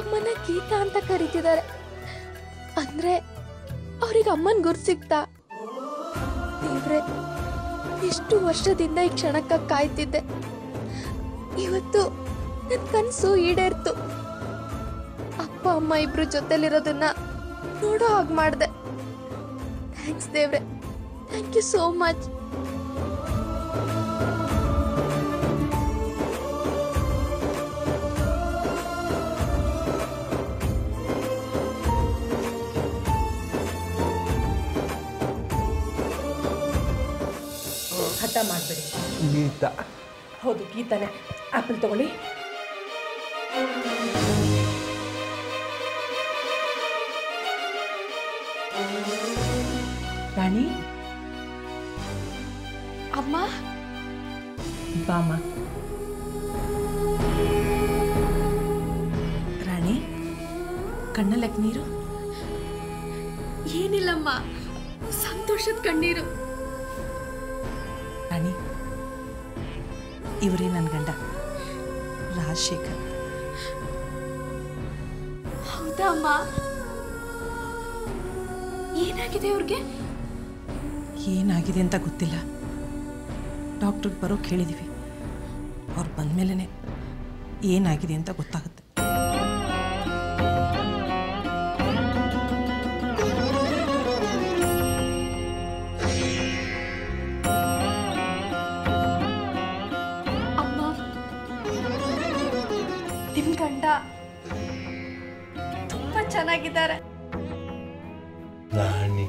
ಅಮ್ಮನ ಗೀತಾ ಅಂತ ಕರೀತಿದ್ದಾರೆ. ಅಂದ್ರೆ ಅವ್ರಿಗೆ ಅಮ್ಮನ್ ಗುರು ಸಿಕ್ತಾ? ದೇವ್ರೆ, ಎಷ್ಟು ವರ್ಷದಿಂದ ಈ ಕ್ಷಣಕ್ಕ ಕಾಯ್ತಿದ್ದೆ. ಇವತ್ತು ನನ್ ಕನ್ಸು ಈಡೇರ್ತು. ಅಪ್ಪ ಅಮ್ಮ ಇಬ್ರು ಜೊತೆಲಿರೋದನ್ನ ನೋಡೋ ಹಾಗೆ ಮಾಡ್ದೆ. ಥ್ಯಾಂಕ್ಸ್ ದೇವ್ರೆ, ಥ್ಯಾಂಕ್ ಯು ಸೋ ಮಚ್. ಹಠ ಮಾಡಬೇಡಿ. ಗೀತಾ? ಹೌದು, ಗೀತಾನೆ. ಆಪಲ್ ತಗೊಳ್ಳಿ. ರಾಣಿ, ಅಮ್ಮ ಬಾಮ. ರಾಣಿ, ಕಣ್ಣಲ್ಲಕ್ಕೆ ನೀರು? ಏನಿಲ್ಲಮ್ಮ, ಸಂತೋಷದ ಕಣ್ಣೀರು. ರಾಣಿ, ಇವರೇ ನನ್ನ ಗಂಡ ರಾಜಶೇಖರ್. ಹೌದಾ ಅಮ್ಮ? ಏನಾಗಿದೆ ಅವ್ರಿಗೆ? ಏನಾಗಿದೆ ಅಂತ ಗೊತ್ತಿಲ್ಲ. ಡಾಕ್ಟ್ರಿಗೆ ಬರೋಕ್ಕೆ ಹೇಳಿದ್ದೀವಿ. ಅವ್ರು ಬಂದಮೇಲೆ ಏನಾಗಿದೆ ಅಂತ ಗೊತ್ತಾಗುತ್ತೆ. ಅಮ್ಮ, ನಿಮ್ ಗಂಡ ತುಂಬಾ ಚೆನ್ನಾಗಿದ್ದಾರೆ. ರಾಣಿ,